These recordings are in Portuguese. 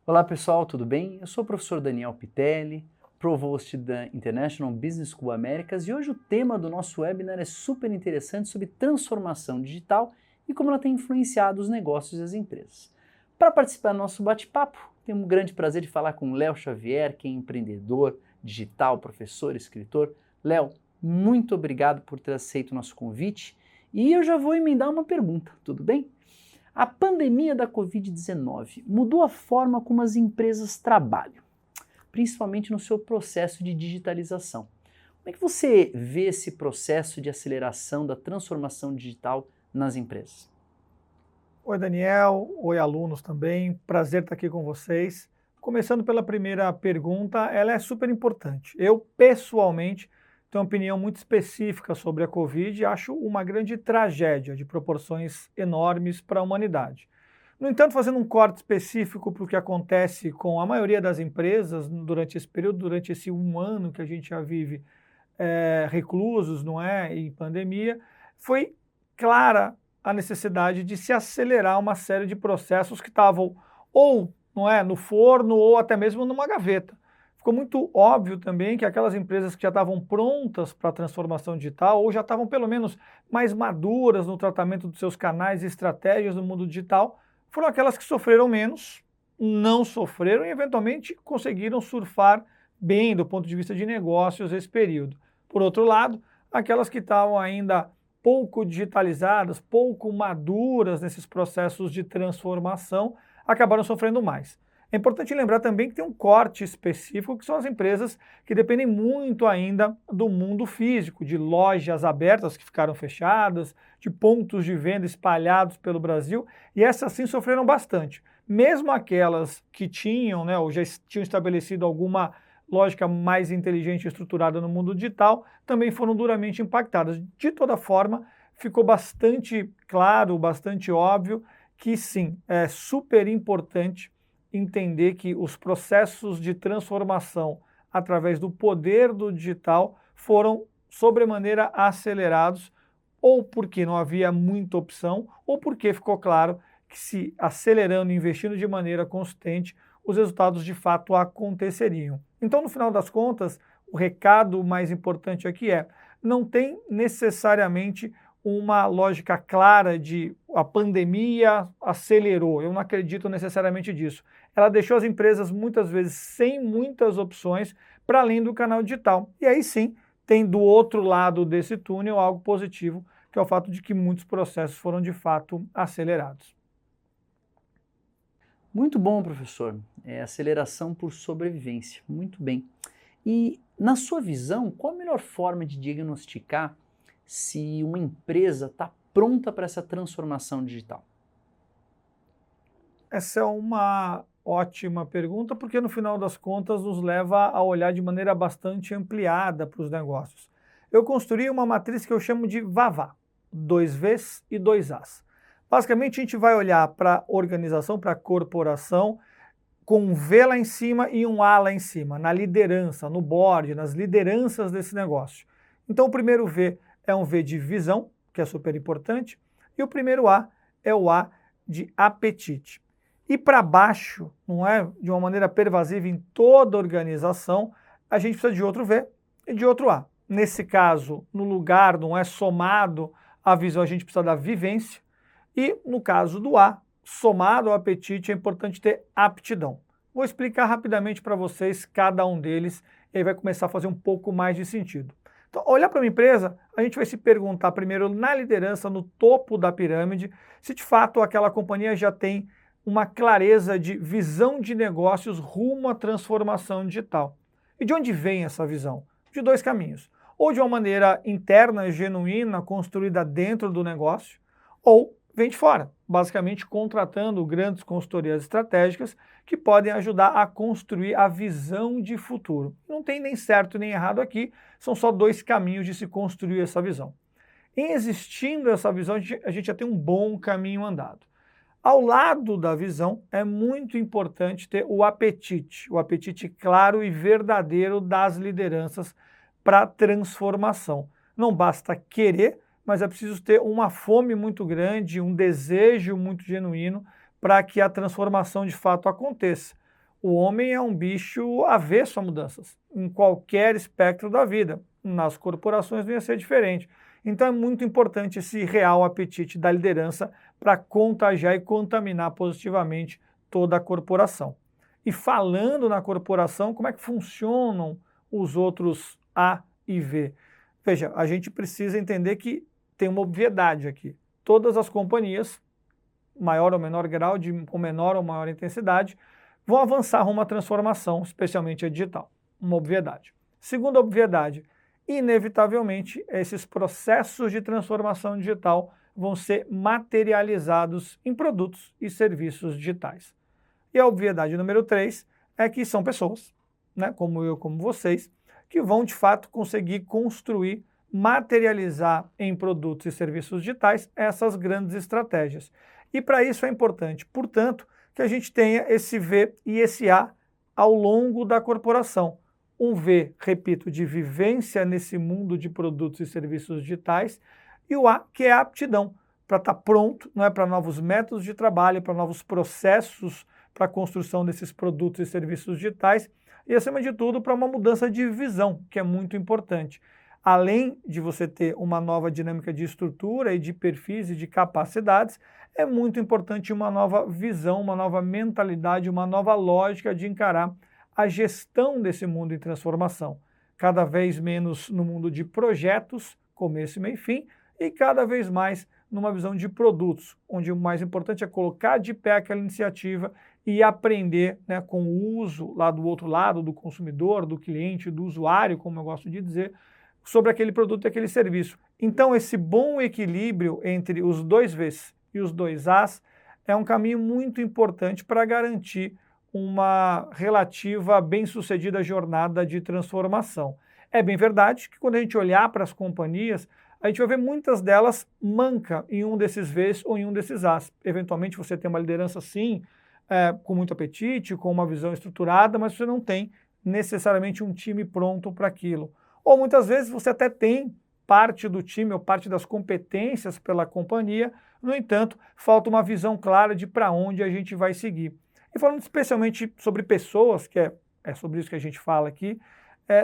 Olá pessoal, tudo bem? Eu sou o professor Daniel Pitelli, Provost da International Business School Américas, e hoje o tema do nosso webinar é super interessante sobre transformação digital e como ela tem influenciado os negócios e as empresas. Para participar do nosso bate-papo, tenho um grande prazer de falar com Léo Xavier, que é empreendedor digital, professor, escritor. Léo, muito obrigado por ter aceito o nosso convite e eu já vou emendar uma pergunta, tudo bem? A pandemia da Covid-19 mudou a forma como as empresas trabalham, principalmente no seu processo de digitalização. Como é que você vê esse processo de aceleração da transformação digital nas empresas? Oi, Daniel. Oi, alunos também. Prazer estar aqui com vocês. Começando pela primeira pergunta, ela é super importante. Eu, pessoalmente, tenho uma opinião muito específica sobre a Covid e acho uma grande tragédia de proporções enormes para a humanidade. No entanto, fazendo um corte específico para o que acontece com a maioria das empresas durante esse período, durante esse um ano que a gente já vive reclusos, não é, em pandemia, foi clara a necessidade de se acelerar uma série de processos que estavam ou não é, no forno ou até mesmo numa gaveta. Ficou muito óbvio também que aquelas empresas que já estavam prontas para a transformação digital ou já estavam pelo menos mais maduras no tratamento dos seus canais e estratégias no mundo digital, foram aquelas que sofreram menos, não sofreram e eventualmente conseguiram surfar bem do ponto de vista de negócios esse período. Por outro lado, aquelas que estavam ainda pouco digitalizadas, pouco maduras nesses processos de transformação, acabaram sofrendo mais. É importante lembrar também que tem um corte específico, que são as empresas que dependem muito ainda do mundo físico, de lojas abertas que ficaram fechadas, de pontos de venda espalhados pelo Brasil, e essas sim sofreram bastante. Mesmo aquelas que tinham, né, ou já tinham estabelecido alguma lógica mais inteligente e estruturada no mundo digital, também foram duramente impactadas. De toda forma, ficou bastante claro, bastante óbvio que sim, é super importante entender que os processos de transformação através do poder do digital foram sobremaneira acelerados, ou porque não havia muita opção, ou porque ficou claro que se acelerando e investindo de maneira consistente, os resultados de fato aconteceriam. Então, no final das contas, o recado mais importante aqui é: não tem necessariamente uma lógica clara de a pandemia acelerou. Eu não acredito necessariamente disso. Ela deixou as empresas muitas vezes sem muitas opções para além do canal digital. E aí sim, tem do outro lado desse túnel algo positivo, que é o fato de que muitos processos foram de fato acelerados. Muito bom, professor. É aceleração por sobrevivência. Muito bem. E, na sua visão, qual a melhor forma de diagnosticar se uma empresa está pronta para essa transformação digital? Essa é uma ótima pergunta, porque no final das contas nos leva a olhar de maneira bastante ampliada para os negócios. Eu construí uma matriz que eu chamo de VAVA, 2Vs e 2As. Basicamente, a gente vai olhar para a organização, para a corporação, com um V lá em cima e um A lá em cima, na liderança, no board, nas lideranças desse negócio. Então, o primeiro V é um V de visão, que é super importante, e o primeiro A é o A de apetite. E para baixo, não é, de uma maneira pervasiva em toda a organização, a gente precisa de outro V e de outro A. Nesse caso, no lugar, não é somado à visão, a gente precisa da vivência. E no caso do A, somado ao apetite, é importante ter aptidão. Vou explicar rapidamente para vocês cada um deles e aí vai começar a fazer um pouco mais de sentido. Então, olhar para uma empresa, a gente vai se perguntar primeiro na liderança, no topo da pirâmide, se de fato aquela companhia já tem uma clareza de visão de negócios rumo à transformação digital. E de onde vem essa visão? De dois caminhos. Ou de uma maneira interna, genuína, construída dentro do negócio, ou vem de fora, basicamente contratando grandes consultorias estratégicas que podem ajudar a construir a visão de futuro. Não tem nem certo nem errado aqui, são só dois caminhos de se construir essa visão. Em existindo essa visão, a gente já tem um bom caminho andado. Ao lado da visão, é muito importante ter o apetite claro e verdadeiro das lideranças para a transformação. Não basta querer, mas é preciso ter uma fome muito grande, um desejo muito genuíno para que a transformação de fato aconteça. O homem é um bicho avesso a mudanças, em qualquer espectro da vida. Nas corporações não ia ser diferente. Então é muito importante esse real apetite da liderança para contagiar e contaminar positivamente toda a corporação. E falando na corporação, como é que funcionam os outros A e V? Veja, a gente precisa entender que tem uma obviedade aqui. Todas as companhias, maior ou menor grau, com menor ou maior intensidade, vão avançar rumo à transformação, especialmente a digital. Uma obviedade. Segunda obviedade, inevitavelmente, esses processos de transformação digital vão ser materializados em produtos e serviços digitais. E a obviedade número 3 é que são pessoas, né, como eu, como vocês, que vão de fato conseguir construir, materializar em produtos e serviços digitais essas grandes estratégias. E para isso é importante, portanto, que a gente tenha esse V e esse A ao longo da corporação. Um V, repito, de vivência nesse mundo de produtos e serviços digitais, e o A, que é a aptidão, para estar pronto, não é, para novos métodos de trabalho, para novos processos para a construção desses produtos e serviços digitais, e, acima de tudo, para uma mudança de visão, que é muito importante. Além de você ter uma nova dinâmica de estrutura e de perfis e de capacidades, é muito importante uma nova visão, uma nova mentalidade, uma nova lógica de encarar a gestão desse mundo em transformação. Cada vez menos no mundo de projetos, começo, meio e fim, e cada vez mais numa visão de produtos, onde o mais importante é colocar de pé aquela iniciativa e aprender, né, com o uso lá do outro lado, do consumidor, do cliente, do usuário, como eu gosto de dizer, sobre aquele produto e aquele serviço. Então, esse bom equilíbrio entre os dois Vs e os dois As é um caminho muito importante para garantir uma relativa bem-sucedida jornada de transformação. É bem verdade que quando a gente olhar para as companhias, a gente vai ver muitas delas manca em um desses Vs ou em um desses As. Eventualmente você tem uma liderança sim, com muito apetite, com uma visão estruturada, mas você não tem necessariamente um time pronto para aquilo. Ou muitas vezes você até tem parte do time ou parte das competências pela companhia, no entanto, falta uma visão clara de para onde a gente vai seguir. E falando especialmente sobre pessoas, que é sobre isso que a gente fala aqui,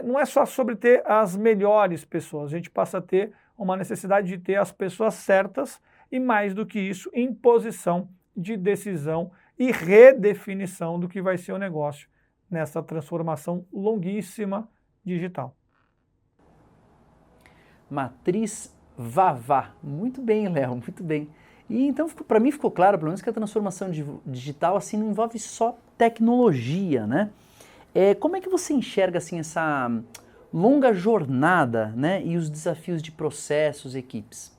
não é só sobre ter as melhores pessoas, a gente passa a ter uma necessidade de ter as pessoas certas e, mais do que isso, em posição de decisão e redefinição do que vai ser o negócio nessa transformação longuíssima digital. Matriz Vavá. Muito bem, Léo, muito bem. E então, para mim ficou claro, pelo menos, que a transformação digital assim, não envolve só tecnologia, né? Como é que você enxerga assim, essa longa jornada, né, e os desafios de processos, equipes?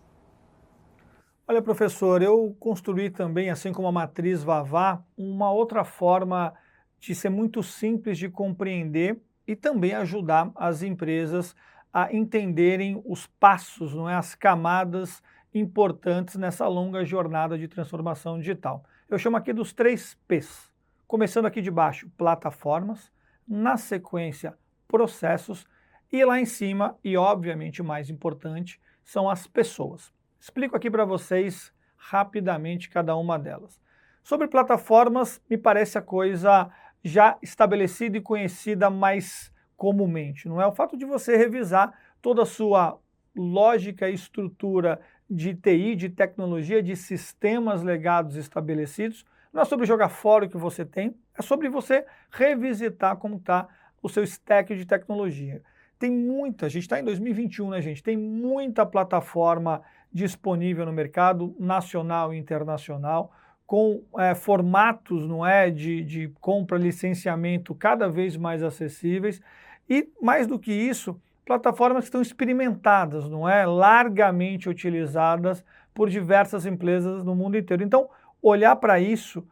Olha, professor, eu construí também, assim como a matriz Vavá, uma outra forma de ser muito simples de compreender e também ajudar as empresas a entenderem os passos, não é, as camadas importantes nessa longa jornada de transformação digital. Eu chamo aqui dos 3 Ps. Começando aqui de baixo, plataformas, na sequência, processos, e lá em cima, e obviamente o mais importante, são as pessoas. Explico aqui para vocês rapidamente cada uma delas. Sobre plataformas, me parece a coisa já estabelecida e conhecida mais comumente, não é? O fato de você revisar toda a sua lógica e estrutura de TI, de tecnologia, de sistemas legados estabelecidos, não é sobre jogar fora o que você tem, é sobre você revisitar como está o seu stack de tecnologia. Tem muita, a gente está em 2021, né, gente? Tem muita plataforma disponível no mercado nacional e internacional, com formatos, não é, de compra, licenciamento cada vez mais acessíveis e, mais do que isso, plataformas que estão experimentadas, não é, largamente utilizadas por diversas empresas no mundo inteiro. Então, olhar para isso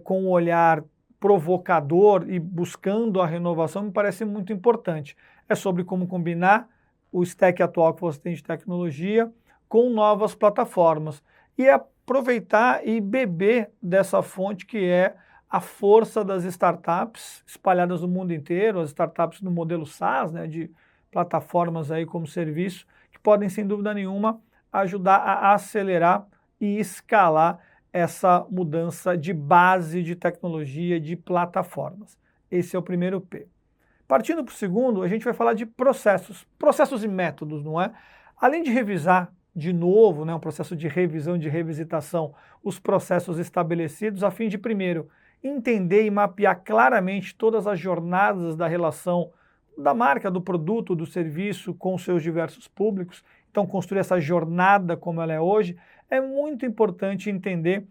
com um olhar provocador e buscando a renovação me parece muito importante. É sobre como combinar o stack atual que você tem de tecnologia com novas plataformas e aproveitar e beber dessa fonte que é a força das startups espalhadas no mundo inteiro, as startups no modelo SaaS, né, de plataformas aí como serviço, que podem, sem dúvida nenhuma, ajudar a acelerar e escalar essa mudança de base de tecnologia, de plataformas. Esse é o primeiro P. Partindo para o segundo, a gente vai falar de processos e métodos, não é? Além de revisar de novo, né, um processo de revisão, de revisitação, os processos estabelecidos, a fim de, primeiro, entender e mapear claramente todas as jornadas da relação da marca, do produto, do serviço com seus diversos públicos. Então, construir essa jornada como ela é hoje, é muito importante entender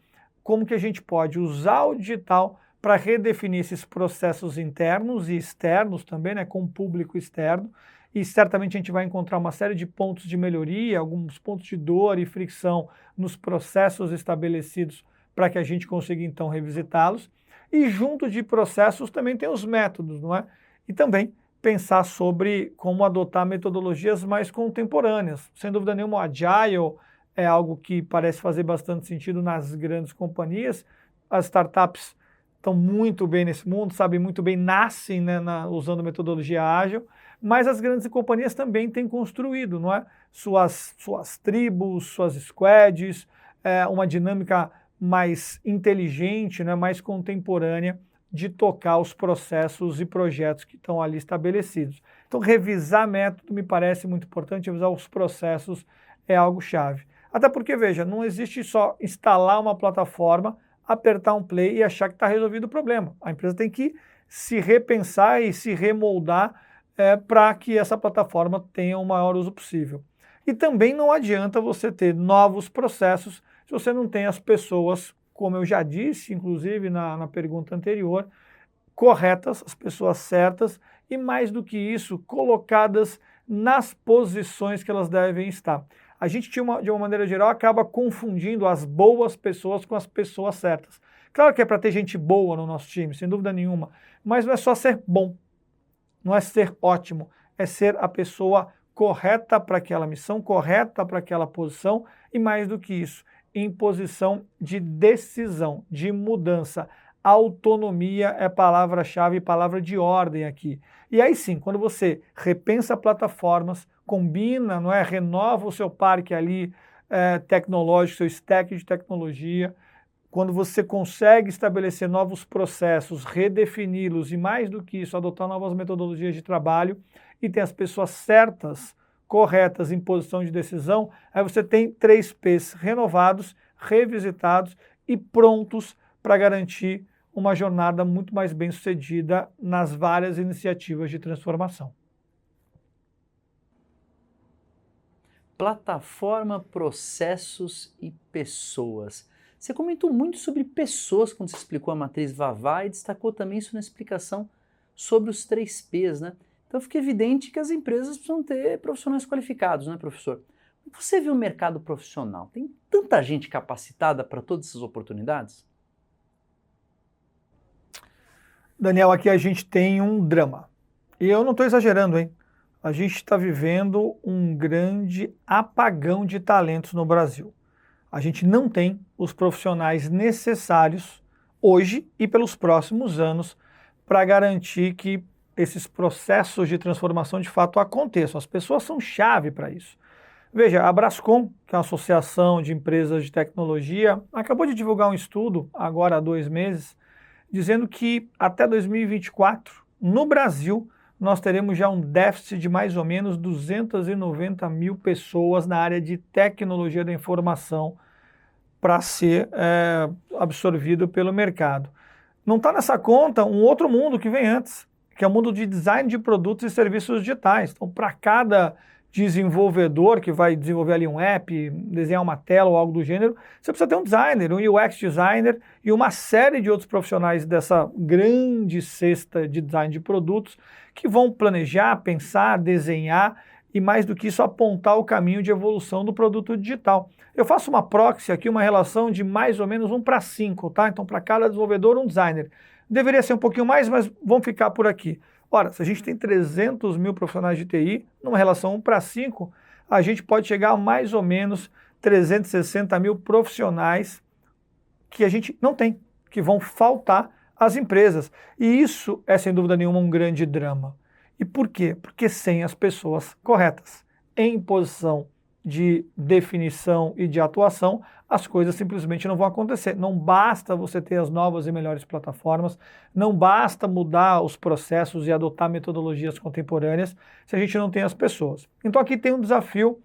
como que a gente pode usar o digital para redefinir esses processos internos e externos também, né, com o público externo, e certamente a gente vai encontrar uma série de pontos de melhoria, alguns pontos de dor e fricção nos processos estabelecidos para que a gente consiga então revisitá-los. E junto de processos também tem os métodos, não é? E também pensar sobre como adotar metodologias mais contemporâneas. Sem dúvida nenhuma, o Agile é algo que parece fazer bastante sentido nas grandes companhias. As startups estão muito bem nesse mundo, sabem muito bem, nascem, né, usando metodologia ágil, mas as grandes companhias também têm construído, não é? Suas tribos, suas squads, uma dinâmica mais inteligente, né, mais contemporânea de tocar os processos e projetos que estão ali estabelecidos. Então, revisar método me parece muito importante, revisar os processos é algo chave. Até porque, veja, não existe só instalar uma plataforma, apertar um play e achar que está resolvido o problema. A empresa tem que se repensar e se remoldar para que essa plataforma tenha o maior uso possível. E também não adianta você ter novos processos se você não tem as pessoas, como eu já disse, inclusive na pergunta anterior, corretas, as pessoas certas e, mais do que isso, colocadas nas posições que elas devem estar. A gente, de uma maneira geral, acaba confundindo as boas pessoas com as pessoas certas. Claro que é para ter gente boa no nosso time, sem dúvida nenhuma, mas não é só ser bom, não é ser ótimo, é ser a pessoa correta para aquela missão, correta para aquela posição e, mais do que isso, em posição de decisão, de mudança. Autonomia é palavra-chave, palavra de ordem aqui. E aí sim, quando você repensa plataformas, combina, não é, renova o seu parque ali tecnológico, seu stack de tecnologia, quando você consegue estabelecer novos processos, redefini-los e, mais do que isso, adotar novas metodologias de trabalho e ter as pessoas certas, corretas em posição de decisão, aí você tem 3 P's renovados, revisitados e prontos para garantir uma jornada muito mais bem sucedida nas várias iniciativas de transformação. Plataforma, processos e pessoas. Você comentou muito sobre pessoas quando você explicou a matriz Vavá e destacou também isso na explicação sobre os 3 P's, né? Então fica evidente que as empresas precisam ter profissionais qualificados, né, professor? Você vê o mercado profissional, tem tanta gente capacitada para todas essas oportunidades? Daniel, aqui a gente tem um drama. E eu não estou exagerando, hein? A gente está vivendo um grande apagão de talentos no Brasil. A gente não tem os profissionais necessários hoje e pelos próximos anos para garantir que esses processos de transformação de fato aconteçam. As pessoas são chave para isso. Veja, a Brascom, que é uma associação de empresas de tecnologia, acabou de divulgar um estudo, agora há 2 meses, dizendo que até 2024, no Brasil, nós teremos já um déficit de mais ou menos 290 mil pessoas na área de tecnologia da informação para ser absorvido pelo mercado. Não está nessa conta um outro mundo que vem antes, que é o mundo de design de produtos e serviços digitais. Então, para cada desenvolvedor que vai desenvolver ali um app, desenhar uma tela ou algo do gênero, você precisa ter um designer, um UX designer e uma série de outros profissionais dessa grande cesta de design de produtos que vão planejar, pensar, desenhar e, mais do que isso, apontar o caminho de evolução do produto digital. Eu faço uma proxy aqui, uma relação de mais ou menos 1:5, tá? Então, para cada desenvolvedor, um designer. Deveria ser um pouquinho mais, mas vamos ficar por aqui. Ora, se a gente tem 300 mil profissionais de TI, numa relação 1:5, a gente pode chegar a mais ou menos 360 mil profissionais que a gente não tem, que vão faltar às empresas. E isso é, sem dúvida nenhuma, um grande drama. E por quê? Porque sem as pessoas corretas, em posição de definição e de atuação, as coisas simplesmente não vão acontecer. Não basta você ter as novas e melhores plataformas, não basta mudar os processos e adotar metodologias contemporâneas se a gente não tem as pessoas. Então aqui tem um desafio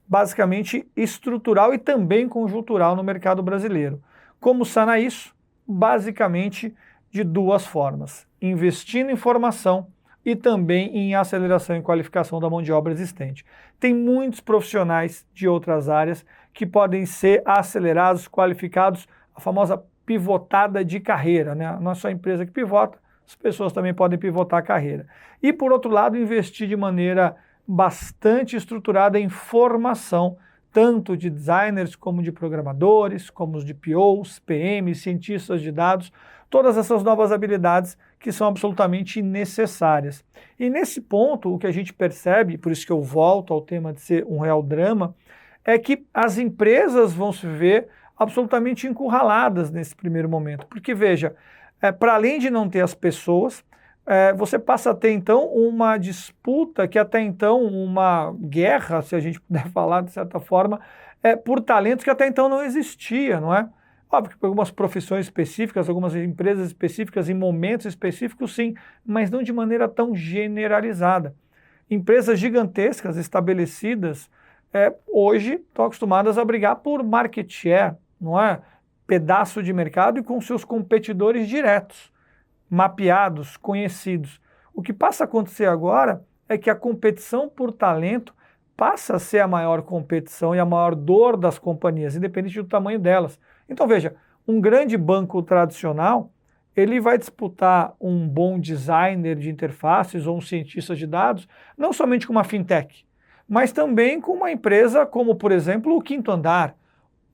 basicamente estrutural e também conjuntural no mercado brasileiro. Como sanar isso? Basicamente de duas formas: investindo em formação e também em aceleração e qualificação da mão de obra existente. Tem muitos profissionais de outras áreas que podem ser acelerados, qualificados, a famosa pivotada de carreira, né? Não é só a empresa que pivota, as pessoas também podem pivotar a carreira. E por outro lado, investir de maneira bastante estruturada em formação, tanto de designers como de programadores, como os de POs, PMs, cientistas de dados, todas essas novas habilidades que são absolutamente necessárias. E nesse ponto, o que a gente percebe, por isso que eu volto ao tema de ser um real drama, é que as empresas vão se ver absolutamente encurraladas nesse primeiro momento. Porque, veja, para além de não ter as pessoas, você passa a ter, então, uma disputa que até então, uma guerra, se a gente puder falar de certa forma, por talentos que até então não existia, não é? Óbvio que para algumas profissões específicas, algumas empresas específicas, em momentos específicos, sim, mas não de maneira tão generalizada. Empresas gigantescas, estabelecidas, hoje estão acostumadas a brigar por market share, não é? Pedaço de mercado e com seus competidores diretos, mapeados, conhecidos. O que passa a acontecer agora é que a competição por talento passa a ser a maior competição e a maior dor das companhias, independente do tamanho delas. Então veja, um grande banco tradicional, ele vai disputar um bom designer de interfaces ou um cientista de dados, não somente com uma fintech, mas também com uma empresa como, por exemplo, o Quinto Andar.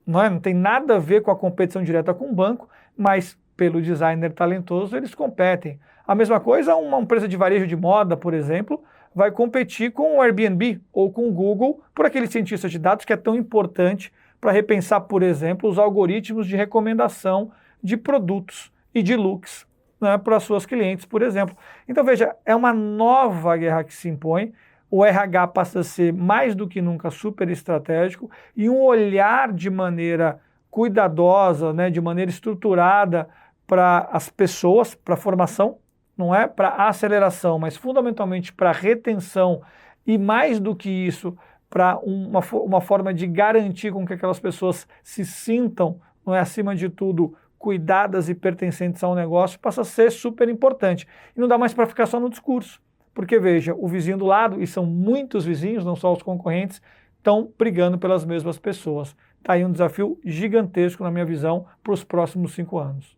Não tem nada a ver com a competição direta com o banco, mas pelo designer talentoso eles competem. A mesma coisa, uma empresa de varejo de moda, por exemplo, vai competir com o Airbnb ou com o Google por aquele cientista de dados que é tão importante para repensar, por exemplo, os algoritmos de recomendação de produtos e de looks, né, para as suas clientes, por exemplo. Então, veja, é uma nova guerra que se impõe, o RH passa a ser mais do que nunca super estratégico e um olhar de maneira cuidadosa, né, de maneira estruturada para as pessoas, para a formação, não é para a aceleração, mas fundamentalmente para a retenção e mais do que isso, para uma forma de garantir com que aquelas pessoas se sintam, não é, acima de tudo, cuidadas e pertencentes ao negócio, passa a ser super importante. E não dá mais para ficar só no discurso. Porque, veja, o vizinho do lado, e são muitos vizinhos, não só os concorrentes, estão brigando pelas mesmas pessoas. Está aí um desafio gigantesco, na minha visão, para os próximos 5 anos.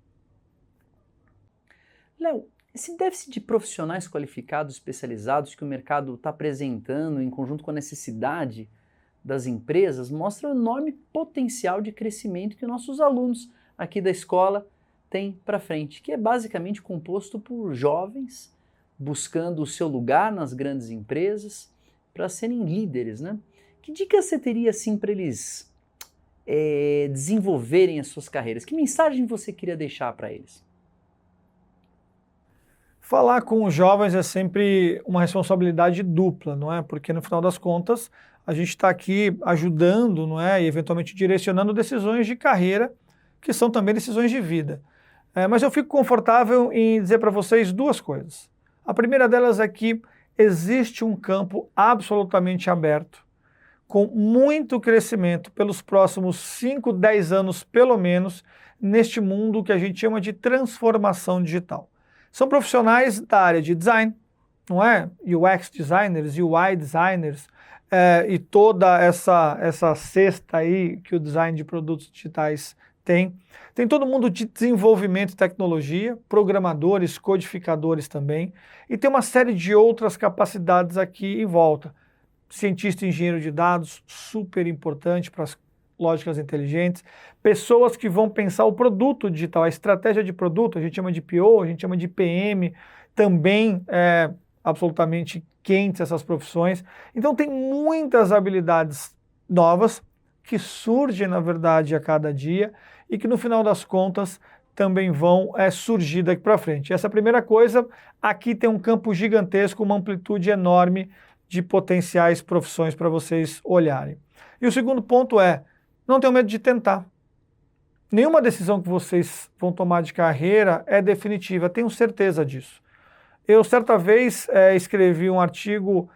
Léo, esse déficit de profissionais qualificados, especializados que o mercado está apresentando em conjunto com a necessidade das empresas mostra o enorme potencial de crescimento que nossos alunos aqui da escola têm para frente, que é basicamente composto por jovens buscando o seu lugar nas grandes empresas para serem líderes, né? Que dicas você teria assim para eles desenvolverem as suas carreiras? Que mensagem você queria deixar para eles? Falar com os jovens é sempre uma responsabilidade dupla, não é? Porque no final das contas a gente está aqui ajudando, não é? E eventualmente direcionando decisões de carreira que são também decisões de vida. Mas eu fico confortável em dizer para vocês duas coisas. A primeira delas é que existe um campo absolutamente aberto, com muito crescimento pelos próximos 5, 10 anos pelo menos, neste mundo que a gente chama de transformação digital. São profissionais da área de design, não é? UX designers, UI designers, e toda essa cesta aí que o design de produtos digitais tem. Tem todo mundo de desenvolvimento e tecnologia, programadores, codificadores também, e tem uma série de outras capacidades aqui em volta. Cientista e engenheiro de dados, super importante para as lógicas inteligentes, pessoas que vão pensar o produto digital, a estratégia de produto, a gente chama de PO, a gente chama de PM, também absolutamente quentes essas profissões. Então tem muitas habilidades novas que surgem, na verdade, a cada dia e que no final das contas também vão surgir daqui para frente. Essa é a primeira coisa, aqui tem um campo gigantesco, uma amplitude enorme de potenciais profissões para vocês olharem. E o segundo ponto é, não tenham medo de tentar. Nenhuma decisão que vocês vão tomar de carreira é definitiva, tenho certeza disso. Eu, certa vez, escrevi um artigo,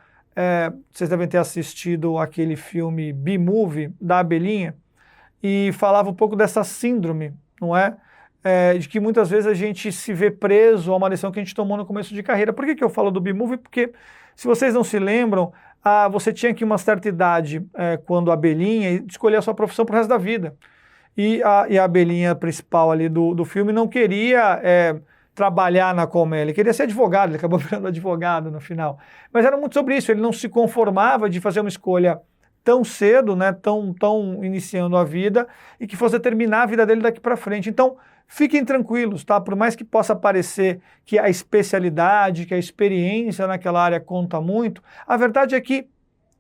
vocês devem ter assistido aquele filme B-Movie, da abelhinha, e falava um pouco dessa síndrome, não é? De que muitas vezes a gente se vê preso a uma lição que a gente tomou no começo de carreira. Por que eu falo do B-Movie? Porque, se vocês não se lembram, você tinha que uma certa idade, quando abelhinha, escolher a sua profissão pro resto da vida. E a abelhinha principal ali do filme não queria trabalhar na colmeia, ele queria ser advogado, ele acabou virando advogado no final. Mas era muito sobre isso, ele não se conformava de fazer uma escolha tão cedo, né, tão iniciando a vida, e que fosse determinar a vida dele daqui para frente. Então, fiquem tranquilos, tá? Por mais que possa parecer que a especialidade, que a experiência naquela área conta muito, a verdade é que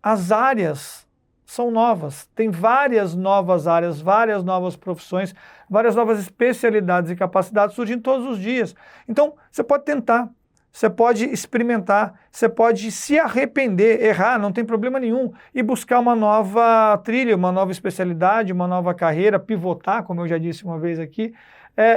as áreas são novas, tem várias novas áreas, várias novas profissões, várias novas especialidades e capacidades surgindo todos os dias. Então, você pode tentar, você pode experimentar, você pode se arrepender, errar, não tem problema nenhum, e buscar uma nova trilha, uma nova especialidade, uma nova carreira, pivotar, como eu já disse uma vez aqui.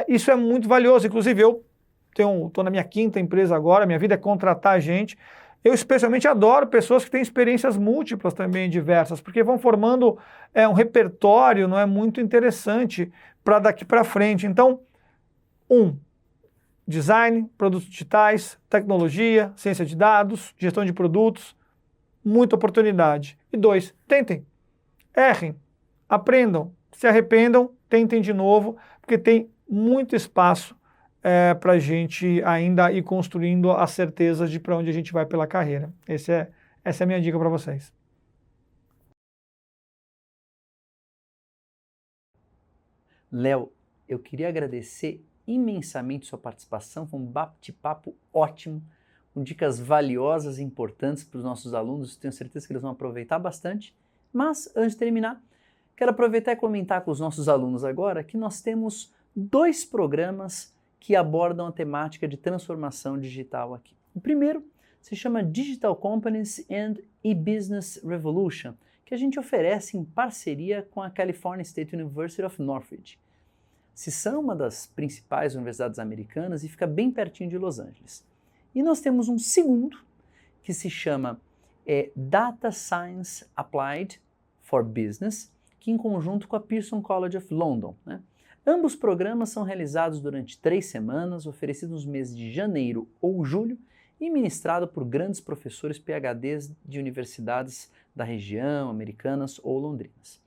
Isso é muito valioso. Inclusive, eu estou na minha 5ª empresa agora, minha vida é contratar gente. Eu especialmente adoro pessoas que têm experiências múltiplas também, diversas, porque vão formando um repertório, não é, muito interessante para daqui para frente. Então, design, produtos digitais, tecnologia, ciência de dados, gestão de produtos, muita oportunidade. E 2, tentem, errem, aprendam, se arrependam, tentem de novo, porque tem muito espaço para a gente ainda ir construindo as certezas de para onde a gente vai pela carreira. Essa é a minha dica para vocês. Léo, eu queria agradecer imensamente sua participação, foi um bate-papo ótimo, com dicas valiosas e importantes para os nossos alunos, tenho certeza que eles vão aproveitar bastante. Mas, antes de terminar, quero aproveitar e comentar com os nossos alunos agora que nós temos 2 programas que abordam a temática de transformação digital aqui. O primeiro se chama Digital Companies and E-Business Revolution, que a gente oferece em parceria com a California State University of Northridge. Se são uma das principais universidades americanas e fica bem pertinho de Los Angeles. E nós temos um segundo que se chama Data Science Applied for Business, que em conjunto com a Pearson College of London, né? Ambos programas são realizados durante 3 semanas, oferecidos nos meses de janeiro ou julho e ministrado por grandes professores PhDs de universidades da região, americanas ou londrinas.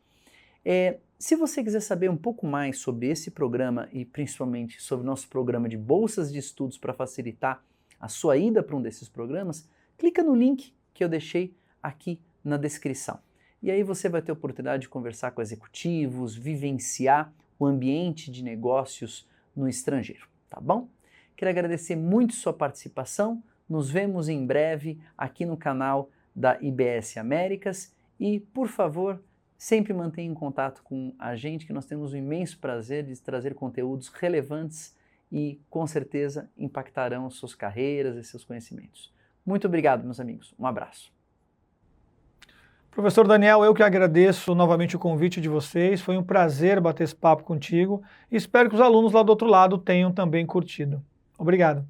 Se você quiser saber um pouco mais sobre esse programa e principalmente sobre o nosso programa de bolsas de estudos para facilitar a sua ida para um desses programas, clica no link que eu deixei aqui na descrição. E aí você vai ter a oportunidade de conversar com executivos, vivenciar o ambiente de negócios no estrangeiro, tá bom? Quero agradecer muito sua participação, nos vemos em breve aqui no canal da IBS Américas e, por favor, sempre mantenha em contato com a gente, que nós temos o imenso prazer de trazer conteúdos relevantes e, com certeza, impactarão suas carreiras e seus conhecimentos. Muito obrigado, meus amigos. Um abraço. Professor Daniel, eu que agradeço novamente o convite de vocês, foi um prazer bater esse papo contigo e espero que os alunos lá do outro lado tenham também curtido. Obrigado.